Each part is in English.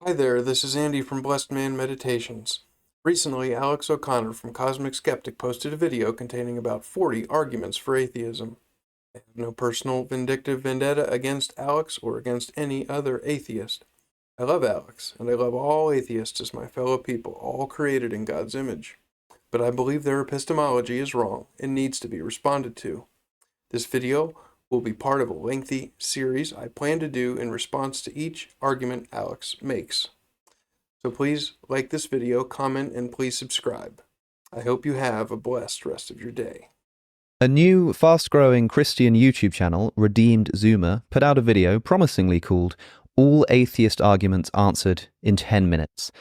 Hi there, this is Andy from Blessed Man Meditations. Recently, Alex O'Connor from Cosmic Skeptic posted a video containing about 40 arguments for atheism. I have no personal vindictive vendetta against Alex or against any other atheist. I love Alex, and I love all atheists as my fellow people, all created in God's image. But I believe their epistemology is wrong and needs to be responded to. This video will be part of a lengthy series I plan to do in response to each argument Alex makes. So please like this video, comment, and please subscribe. I hope you have a blessed rest of your day. A new, fast-growing Christian YouTube channel, Redeemed Zoomer, put out a video promisingly called All Atheist Arguments Answered in 10 Minutes.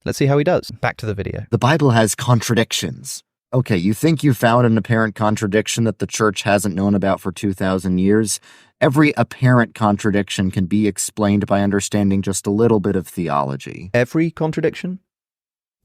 Let's see how he does. Back to the video. The Bible has contradictions. Okay, you think you found an apparent contradiction that the church hasn't known about for 2,000 years? Every apparent contradiction can be explained by understanding just a little bit of theology. Every contradiction?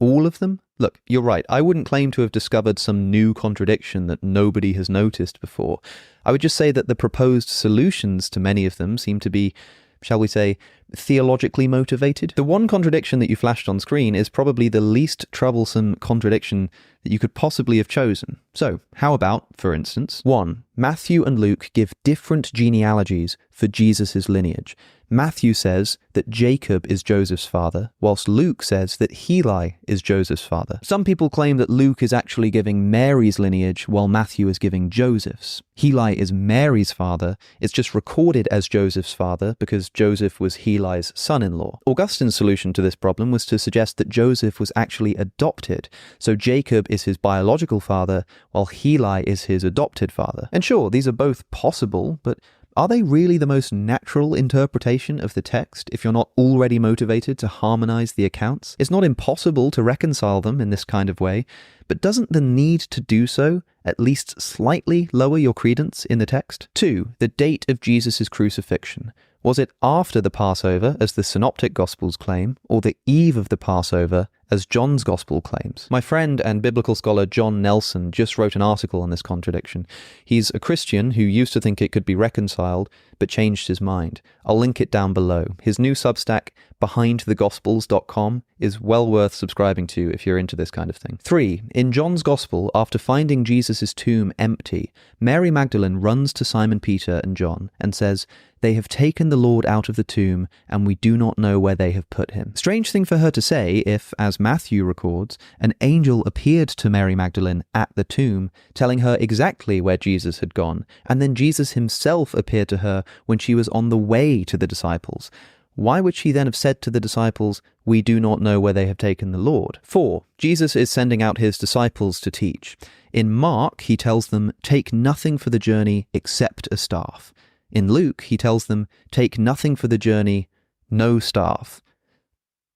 All of them? Look, you're right. I wouldn't claim to have discovered some new contradiction that nobody has noticed before. I would just say that the proposed solutions to many of them seem to be, shall we say, theologically motivated. The one contradiction that you flashed on screen is probably the least troublesome contradiction that you could possibly have chosen. So, how about, for instance, 1. Matthew and Luke give different genealogies for Jesus' lineage. Matthew says that Jacob is Joseph's father, whilst Luke says that Heli is Joseph's father. Some people claim that Luke is actually giving Mary's lineage while Matthew is giving Joseph's. Heli is Mary's father, it's just recorded as Joseph's father because Joseph was Heli's son-in-law. Augustine's solution to this problem was to suggest that Joseph was actually adopted, so Jacob is his biological father while Heli is his adopted father. And sure, these are both possible, but are they really the most natural interpretation of the text if you're not already motivated to harmonize the accounts? It's not impossible to reconcile them in this kind of way, but doesn't the need to do so at least slightly lower your credence in the text? 2. The date of Jesus' crucifixion. Was it after the Passover, as the Synoptic Gospels claim, or the eve of the Passover, as John's Gospel claims? My friend and biblical scholar John Nelson just wrote an article on this contradiction. He's a Christian who used to think it could be reconciled, but changed his mind. I'll link it down below. His new Substack, behindthegospels.com, is well worth subscribing to if you're into this kind of thing. 3. In John's Gospel, after finding Jesus' tomb empty, Mary Magdalene runs to Simon Peter and John and says, "They have taken the Lord out of the tomb, and we do not know where they have put him." Strange thing for her to say if, as Matthew records, an angel appeared to Mary Magdalene at the tomb, telling her exactly where Jesus had gone, and then Jesus himself appeared to her when she was on the way to the disciples. Why would she then have said to the disciples, "We do not know where they have taken the Lord"? 4. Jesus is sending out his disciples to teach. In Mark, he tells them, "Take nothing for the journey except a staff." In Luke, he tells them, "Take nothing for the journey, no staff."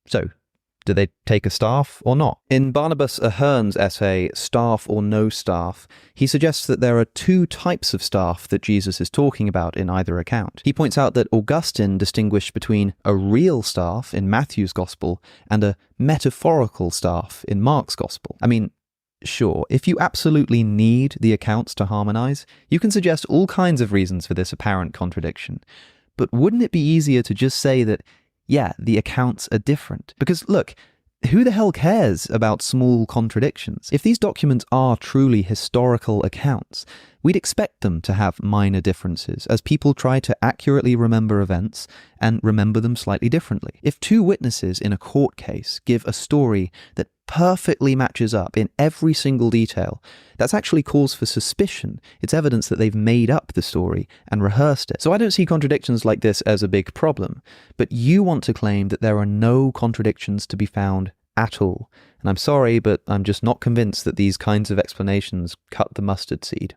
So, do they take a staff or not? In Barnabas Ahearn's essay, Staff or No Staff, he suggests that there are two types of staff that Jesus is talking about in either account. He points out that Augustine distinguished between a real staff in Matthew's Gospel and a metaphorical staff in Mark's Gospel. I mean, sure, if you absolutely need the accounts to harmonize, you can suggest all kinds of reasons for this apparent contradiction. But wouldn't it be easier to just say that, yeah, the accounts are different? Because look, who the hell cares about small contradictions? If these documents are truly historical accounts, we'd expect them to have minor differences as people try to accurately remember events and remember them slightly differently. If two witnesses in a court case give a story that perfectly matches up in every single detail, that's actually cause for suspicion. It's evidence that they've made up the story and rehearsed it. So I don't see contradictions like this as a big problem, but you want to claim that there are no contradictions to be found at all. And I'm sorry, but I'm just not convinced that these kinds of explanations cut the mustard seed.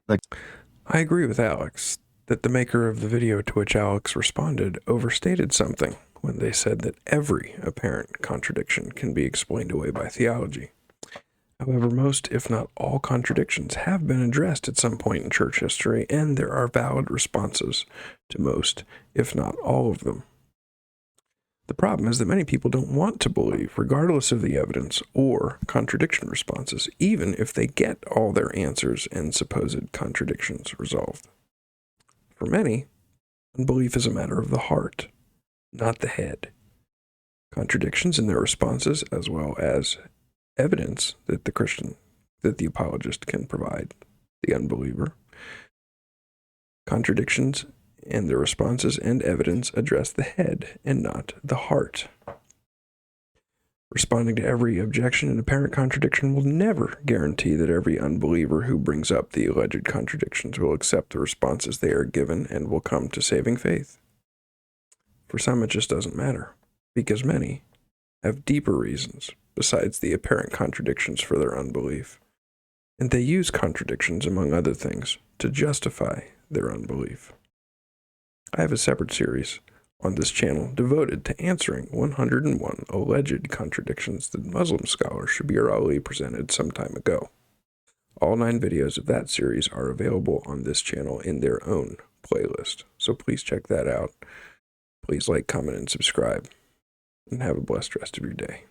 I agree with Alex that the maker of the video to which Alex responded overstated something when they said that every apparent contradiction can be explained away by theology. However, most, if not all, contradictions have been addressed at some point in church history, and there are valid responses to most, if not all of them. The problem is that many people don't want to believe, regardless of the evidence or contradiction responses, even if they get all their answers and supposed contradictions resolved. For many, unbelief is a matter of the heart, not the head. contradictions in their responses, as well as evidence that the apologist can provide the unbeliever. Contradictions and their responses and evidence address the head and not the heart. Responding to every objection and apparent contradiction will never guarantee that every unbeliever who brings up the alleged contradictions will accept the responses they are given and will come to saving faith. For some, it just doesn't matter, because many have deeper reasons besides the apparent contradictions for their unbelief, and they use contradictions, among other things, to justify their unbelief. I have a separate series on this channel devoted to answering 101 alleged contradictions that Muslim scholars Shabir presented some time ago. All 9 videos of that series are available on this channel in their own playlist, so please check that out. Please like, comment, and subscribe, and have a blessed rest of your day.